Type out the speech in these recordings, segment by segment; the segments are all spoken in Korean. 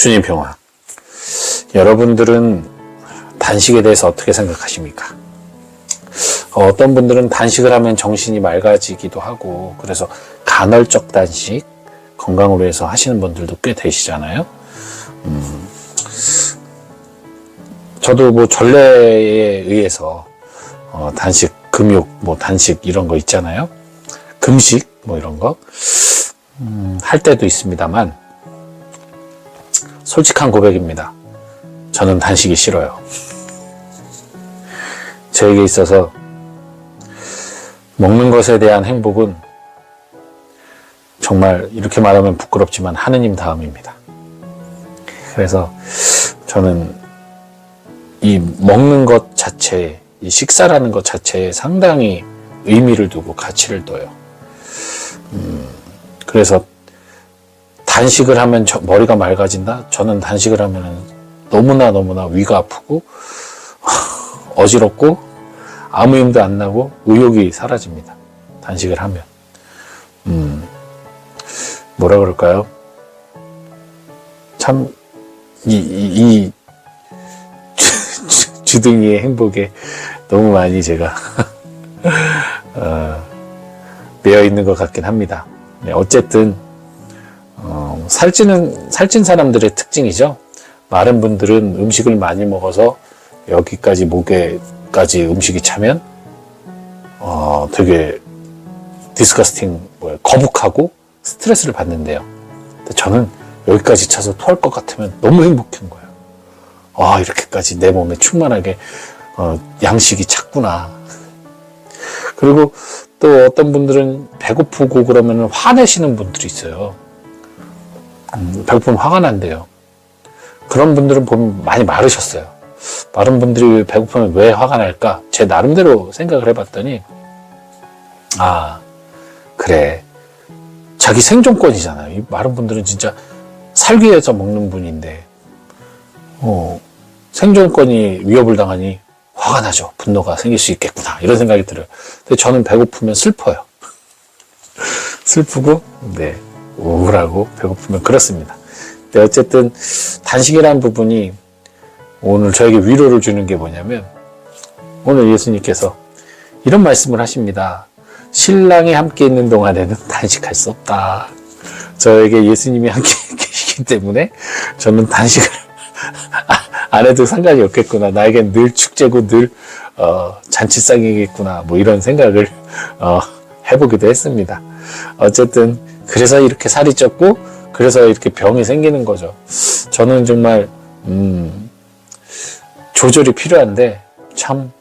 주님 평화. 여러분들은 단식에 대해서 어떻게 생각하십니까? 어떤 분들은 단식을 하면 정신이 맑아지기도 하고, 그래서 간헐적 단식, 건강을 위해서 하시는 분들도 꽤 되시잖아요. 저도 뭐 전례에 의해서 단식, 금욕, 뭐 단식 이런 거 있잖아요. 금식 뭐 이런 거 할 때도 있습니다만, 솔직한 고백입니다. 저는 단식이 싫어요. 저에게 있어서 먹는 것에 대한 행복은 정말 이렇게 말하면 부끄럽지만 하느님 다음입니다. 그래서 저는 이 먹는 것 자체에, 이 식사라는 것 자체에 상당히 의미를 두고 가치를 둬요. 그래서 단식을 하면 머리가 맑아진다? 저는 단식을 하면 너무나 위가 아프고 어지럽고 아무 힘도 안 나고 의욕이 사라집니다. 단식을 하면. 뭐라 그럴까요? 참 이 주둥이의 행복에 너무 많이 제가 매여 있는 것 같긴 합니다. 네, 어쨌든 살찐 사람들의 특징이죠. 마른 분들은 음식을 많이 먹어서 여기까지 목에까지 음식이 차면 되게 디스커스팅, 거북하고 스트레스를 받는데요. 근데 저는 여기까지 차서 토할 것 같으면 너무 행복한 거예요. 이렇게까지 내 몸에 충만하게 양식이 찼구나. 그리고 또 어떤 분들은 배고프고 그러면 화내시는 분들이 있어요. 배고프면 화가 난대요. 그런 분들은 보면 많이 마르셨어요. 마른 분들이 배고프면 왜 화가 날까? 제 나름대로 생각을 해봤더니, 그래. 자기 생존권이잖아요. 이 마른 분들은 진짜 살기 위해서 먹는 분인데, 생존권이 위협을 당하니 화가 나죠. 분노가 생길 수 있겠구나. 이런 생각이 들어요. 근데 저는 배고프면 슬퍼요. 슬프고, 네, 우울하고 배고프면 그렇습니다. 근데 어쨌든 단식이라는 부분이 오늘 저에게 위로를 주는 게 뭐냐면, 오늘 예수님께서 이런 말씀을 하십니다. 신랑이 함께 있는 동안에는 단식할 수 없다. 저에게 예수님이 함께 계시기 때문에 저는 단식을 안 해도 상관이 없겠구나. 나에겐 늘 축제고 늘 잔치상이겠구나. 뭐 이런 생각을 해보기도 했습니다. 어쨌든 그래서 이렇게 살이 쪘고 그래서 이렇게 병이 생기는 거죠. 저는 정말 조절이 필요한데 참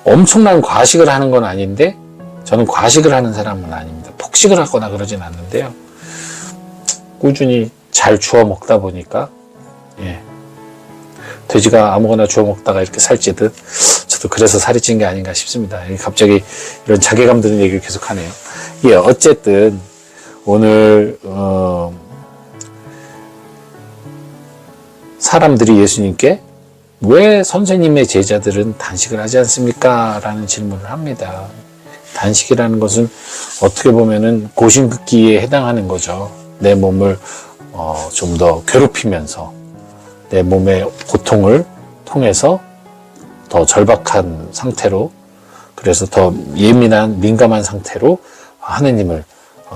엄청난 과식을 하는 건 아닌데 저는 과식을 하는 사람은 아닙니다. 폭식을 하거나 그러진 않는데요. 꾸준히 잘 주워 먹다 보니까 돼지가 아무거나 주워 먹다가 이렇게 살찌듯 저도 그래서 살이 찐 게 아닌가 싶습니다. 갑자기 이런 자괴감 드는 얘기를 계속 하네요. 어쨌든 오늘 사람들이 예수님께 왜 선생님의 제자들은 단식을 하지 않습니까? 라는 질문을 합니다. 단식이라는 것은 어떻게 보면은 고심긋기에 해당하는 거죠. 내 몸을 좀 더 괴롭히면서 내 몸의 고통을 통해서 더 절박한 상태로, 그래서 더 예민한 민감한 상태로 하느님을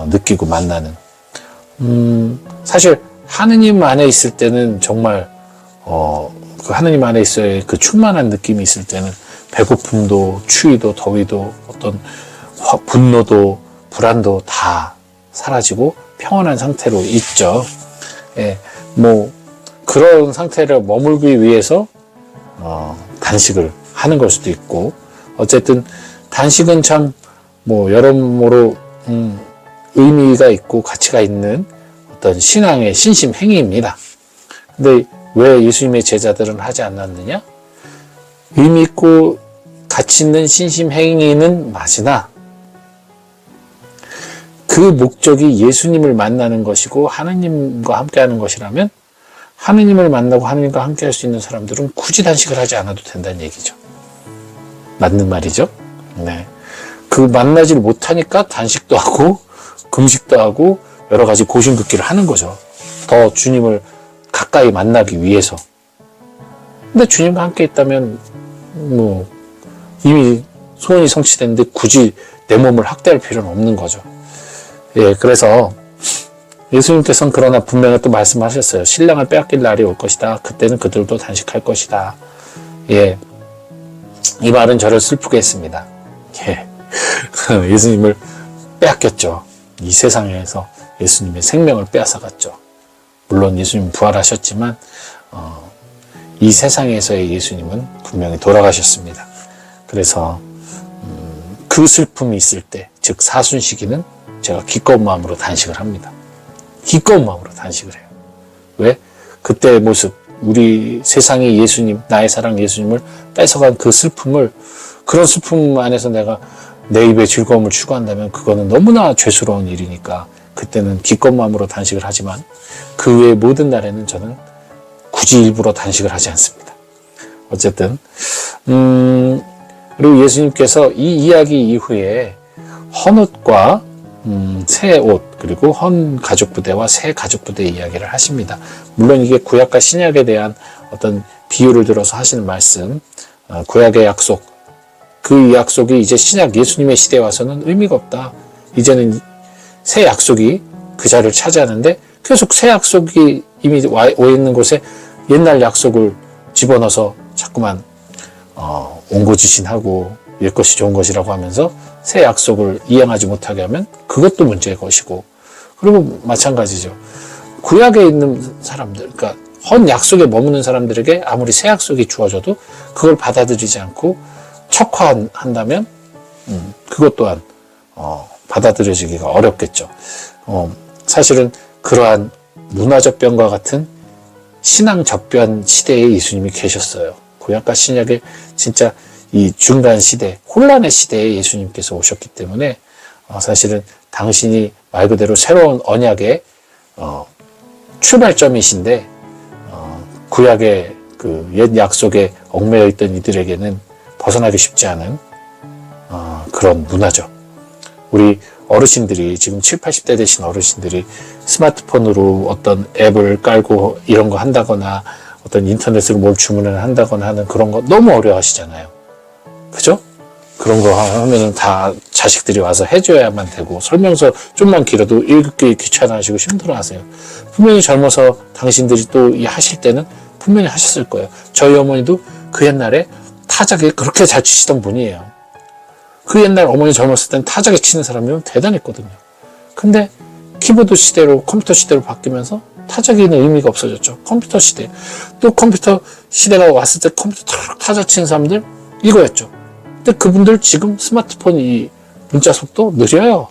느끼고 만나는, 사실 하느님 안에 있을 때는 정말 그 하느님 안에 있어야 그 충만한 느낌이 있을 때는 배고픔도 추위도 더위도 어떤 분노도 불안도 다 사라지고 평온한 상태로 있죠. 뭐 그런 상태를 머물기 위해서 단식을 하는 걸 수도 있고, 어쨌든 단식은 참 뭐 여러모로 의미가 있고 가치가 있는 어떤 신앙의 신심 행위입니다. 근데 왜 예수님의 제자들은 하지 않았느냐? 의미 있고 가치 있는 신심 행위는 맞으나 그 목적이 예수님을 만나는 것이고 하느님과 함께하는 것이라면 하느님을 만나고 하느님과 함께할 수 있는 사람들은 굳이 단식을 하지 않아도 된다는 얘기죠. 맞는 말이죠. 네. 그 만나지를 못하니까 단식도 하고 금식도 하고 여러 가지 고심긋기를 하는 거죠. 더 주님을 가까이 만나기 위해서. 근데 주님과 함께 있다면 뭐 이미 소원이 성취됐는데 굳이 내 몸을 학대할 필요는 없는 거죠. 예, 그래서 예수님께서는 그러나 분명히 또 말씀하셨어요. 신랑을 빼앗길 날이 올 것이다. 그때는 그들도 단식할 것이다. 예, 이 말은 저를 슬프게 했습니다. 예, 예수님을 빼앗겼죠. 이 세상에서 예수님의 생명을 빼앗아갔죠. 물론 예수님 부활하셨지만 이 세상에서의 예수님은 분명히 돌아가셨습니다. 그래서 그 슬픔이 있을 때, 즉 사순시기는 제가 기꺼운 마음으로 단식을 합니다. 기꺼운 마음으로 단식을 해요. 왜? 그때의 모습, 우리 세상의 예수님, 나의 사랑 예수님을 뺏어간 그 슬픔을, 그런 슬픔 안에서 내가 내 입에 즐거움을 추구한다면 그거는 너무나 죄스러운 일이니까 그때는 기꺼운 마음으로 단식을 하지만 그 외의 모든 날에는 저는 굳이 일부러 단식을 하지 않습니다. 어쨌든 그리고 예수님께서 이 이야기 이후에 헌옷과 새 옷, 그리고 헌 가족부대와 새 가족부대 이야기를 하십니다. 물론 이게 구약과 신약에 대한 어떤 비유를 들어서 하시는 말씀, 구약의 약속, 그 약속이 이제 신약 예수님의 시대에 와서는 의미가 없다. 이제는 새 약속이 그 자리를 차지하는데 계속 새 약속이 이미 와 있는 곳에 옛날 약속을 집어넣어서 자꾸만 옹고지신하고 옛것이 좋은 것이라고 하면서 새 약속을 이행하지 못하게 하면 그것도 문제의 것이고, 그리고 마찬가지죠. 구약에 있는 사람들, 그러니까 헌 약속에 머무는 사람들에게 아무리 새 약속이 주어져도 그걸 받아들이지 않고 척화한다면 그것 또한 받아들여지기가 어렵겠죠. 사실은 그러한 문화적 변과 같은 신앙 접변 시대에 예수님이 계셨어요. 구약과 신약의 진짜 이 중간 시대, 혼란의 시대에 예수님께서 오셨기 때문에 사실은 당신이 말 그대로 새로운 언약의 출발점이신데 구약의 그 옛 약속에 얽매여 있던 이들에게는 벗어나기 쉽지 않은 그런 문화죠. 우리 어르신들이 지금 7, 80대 되신 어르신들이 스마트폰으로 어떤 앱을 깔고 이런 거 한다거나 어떤 인터넷으로 뭘 주문을 한다거나 하는 그런 거 너무 어려워하시잖아요. 그죠? 그런 거 하면은 다 자식들이 와서 해줘야만 되고 설명서 좀만 길어도 읽기 귀찮아하시고 힘들어하세요. 분명히 젊어서 당신들이 또 하실 때는 분명히 하셨을 거예요. 저희 어머니도 그 옛날에 타자기 그렇게 잘 치시던 분이에요. 그 옛날 어머니 젊었을 땐 타자기 치는 사람이면 대단했거든요. 근데 키보드 시대로 컴퓨터 시대로 바뀌면서 타자기는 의미가 없어졌죠. 컴퓨터 시대. 또 컴퓨터 시대가 왔을 때 컴퓨터 타자 치는 사람들 이거였죠. 근데 그분들 지금 스마트폰 이 문자 속도 느려요.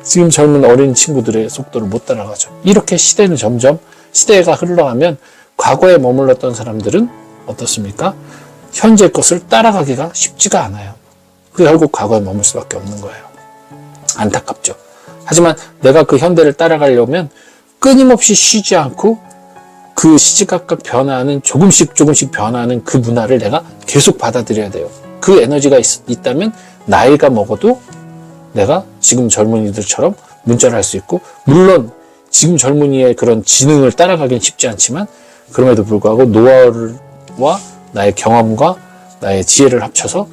지금 젊은 어린 친구들의 속도를 못 따라가죠. 이렇게 시대는 점점 시대가 흘러가면 과거에 머물렀던 사람들은 어떻습니까? 현재 것을 따라가기가 쉽지가 않아요. 결국 과거에 머물 수밖에 없는 거예요. 안타깝죠. 하지만 내가 그 현대를 따라가려면 끊임없이 쉬지 않고 그 시시각각 변화하는 조금씩 변화하는 그 문화를 내가 계속 받아들여야 돼요. 그 에너지가 있다면 나이가 먹어도 내가 지금 젊은이들처럼 문자를 할 수 있고, 물론 지금 젊은이의 그런 지능을 따라가긴 쉽지 않지만 그럼에도 불구하고 노하우와 나의 경험과 나의 지혜를 합쳐서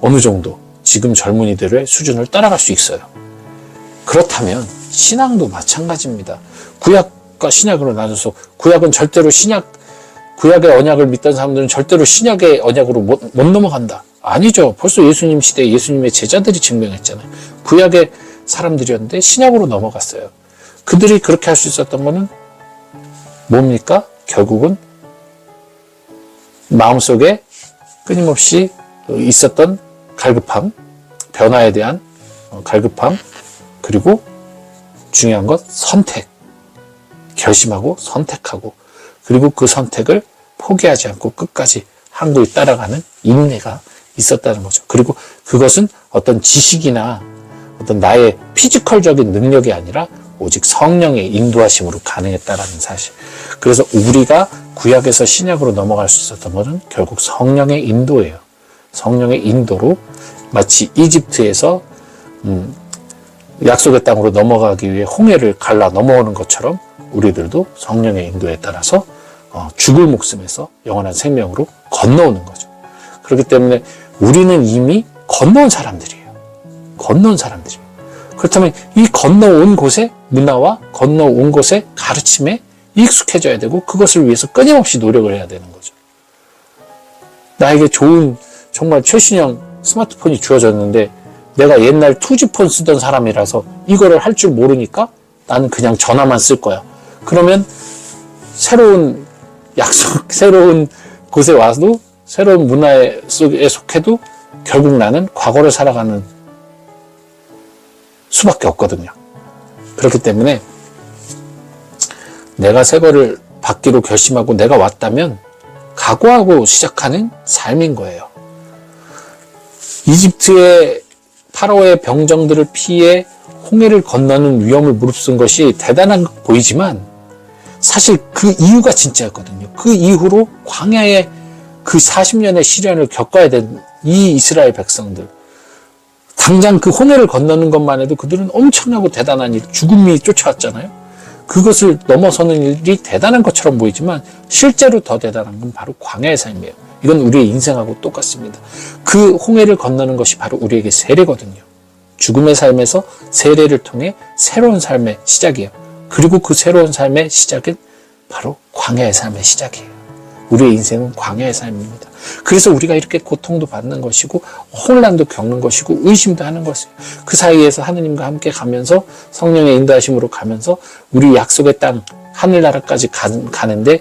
어느 정도 지금 젊은이들의 수준을 따라갈 수 있어요. 그렇다면 신앙도 마찬가지입니다. 구약과 신약으로 나눠서 구약은 절대로 구약의 언약을 믿던 사람들은 절대로 신약의 언약으로 못 넘어간다. 아니죠. 벌써 예수님 시대에 예수님의 제자들이 증명했잖아요. 구약의 사람들이었는데 신약으로 넘어갔어요. 그들이 그렇게 할 수 있었던 거는 뭡니까? 결국은 마음속에 끊임없이 있었던 갈급함, 변화에 대한 갈급함, 그리고 중요한 것 선택, 결심하고 선택하고, 그리고 그 선택을 포기하지 않고 끝까지 항구에 따라가는 인내가 있었다는 거죠. 그리고 그것은 어떤 지식이나 어떤 나의 피지컬적인 능력이 아니라 오직 성령의 인도하심으로 가능했다라는 사실. 그래서 우리가 구약에서 신약으로 넘어갈 수 있었던 것은 결국 성령의 인도예요. 성령의 인도로 마치 이집트에서 약속의 땅으로 넘어가기 위해 홍해를 갈라 넘어오는 것처럼 우리들도 성령의 인도에 따라서 죽을 목숨에서 영원한 생명으로 건너오는 거죠. 그렇기 때문에 우리는 이미 건너온 사람들이에요. 건너온 사람들이에요. 그렇다면 이 건너온 곳의 문화와 건너온 곳의 가르침에 익숙해져야 되고 그것을 위해서 끊임없이 노력을 해야 되는 거죠. 나에게 좋은 정말 최신형 스마트폰이 주어졌는데 내가 옛날 투지폰 쓰던 사람이라서 이거를 할 줄 모르니까 나는 그냥 전화만 쓸 거야. 그러면 새로운 약속, 새로운 곳에 와도 새로운 문화에 속해도 결국 나는 과거를 살아가는 수밖에 없거든요. 그렇기 때문에 내가 새 거를 받기로 결심하고 내가 왔다면 각오하고 시작하는 삶인 거예요. 이집트의 파라오의 병정들을 피해 홍해를 건너는 위험을 무릅쓴 것이 대단한 것 보이지만 사실 그 이유가 진짜였거든요. 그 이후로 광야에 그 40년의 시련을 겪어야 된 이 이스라엘 백성들, 당장 그 홍해를 건너는 것만 해도 그들은 엄청나고 대단한 일, 죽음이 쫓아왔잖아요. 그것을 넘어서는 일이 대단한 것처럼 보이지만 실제로 더 대단한 건 바로 광야의 삶이에요. 이건 우리의 인생하고 똑같습니다. 그 홍해를 건너는 것이 바로 우리에게 세례거든요. 죽음의 삶에서 세례를 통해 새로운 삶의 시작이에요. 그리고 그 새로운 삶의 시작은 바로 광야의 삶의 시작이에요. 우리의 인생은 광야의 삶입니다. 그래서 우리가 이렇게 고통도 받는 것이고 혼란도 겪는 것이고 의심도 하는 것이에요. 그 사이에서 하느님과 함께 가면서 성령의 인도하심으로 가면서 우리 약속의 땅 하늘나라까지 가는데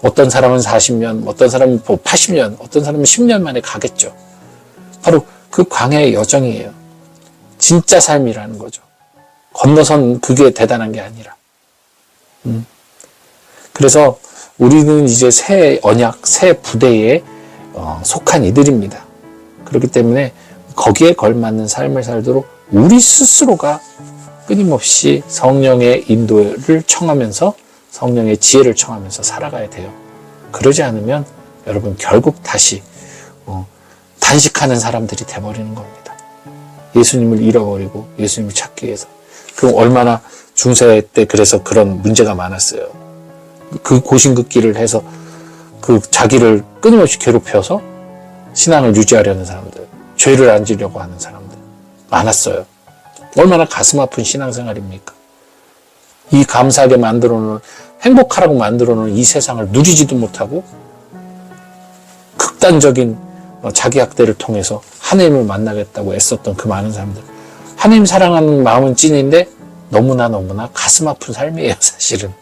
어떤 사람은 40년, 어떤 사람은 80년, 어떤 사람은 10년 만에 가겠죠. 바로 그 광야의 여정이에요. 진짜 삶이라는 거죠. 건너선 그게 대단한 게 아니라. 그래서 우리는 이제 새 언약, 새 부대에 속한 이들입니다. 그렇기 때문에 거기에 걸맞는 삶을 살도록 우리 스스로가 끊임없이 성령의 인도를 청하면서 성령의 지혜를 청하면서 살아가야 돼요. 그러지 않으면 여러분 결국 다시 단식하는 사람들이 돼버리는 겁니다. 예수님을 잃어버리고 예수님을 찾기 위해서. 그럼 얼마나 중세 때 그래서 그런 문제가 많았어요. 그 고신긋기를 해서 그 자기를 끊임없이 괴롭혀서 신앙을 유지하려는 사람들, 죄를 안 지려고 하는 사람들 많았어요. 얼마나 가슴 아픈 신앙생활입니까? 이 감사하게 만들어놓은, 행복하라고 만들어놓은 이 세상을 누리지도 못하고 극단적인 자기 학대를 통해서 하나님을 만나겠다고 애썼던 그 많은 사람들. 하나님 사랑하는 마음은 찐인데 너무나 가슴 아픈 삶이에요, 사실은.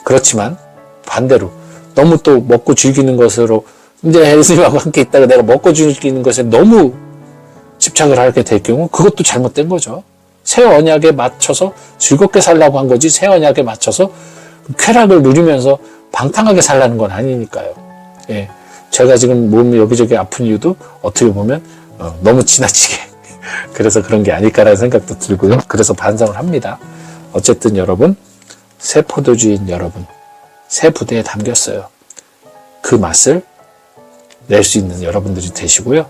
그렇지만 반대로 너무 또 먹고 즐기는 것으로 이제 예수님하고 함께 있다가 내가 먹고 즐기는 것에 너무 집착을 하게 될 경우 그것도 잘못된 거죠. 새 언약에 맞춰서 즐겁게 살라고 한 거지 새 언약에 맞춰서 쾌락을 누리면서 방탕하게 살라는 건 아니니까요. 예, 제가 지금 몸이 여기저기 아픈 이유도 어떻게 보면 너무 지나치게 그래서 그런 게 아닐까라는 생각도 들고요. 그래서 반성을 합니다. 어쨌든 여러분, 새 포도주인 여러분, 새 부대에 담겼어요. 그 맛을 낼 수 있는 여러분들이 되시고요.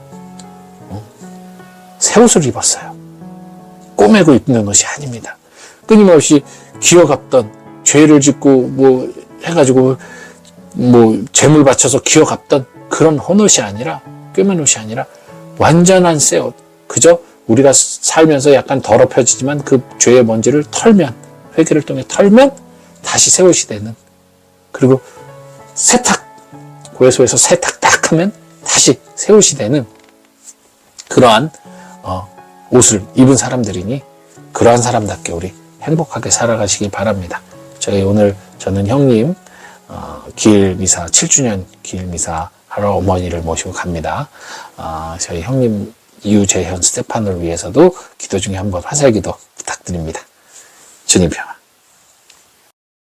새 옷을 입었어요. 꼬매고 입는 것이 아닙니다. 끊임없이 기어갔던 죄를 짓고 해가지고 재물 바쳐서 기어갔던 그런 헌옷이 아니라 꿰맨 옷이 아니라 완전한 새 옷. 그저 우리가 살면서 약간 더럽혀지지만 그 죄의 먼지를 털면, 회개를 통해 털면 다시 새 옷이 되는, 그리고 세탁, 고해소에서 세탁 딱 하면 다시 새 옷이 되는 그러한 옷을 입은 사람들이니 그러한 사람답게 우리 행복하게 살아가시길 바랍니다. 저는 형님 기일미사 7주년 기일미사 하러 어머니를 모시고 갑니다. 저희 형님 이유재현 스테판을 위해서도 기도 중에 한번 화살기도 부탁드립니다. 주님 평안.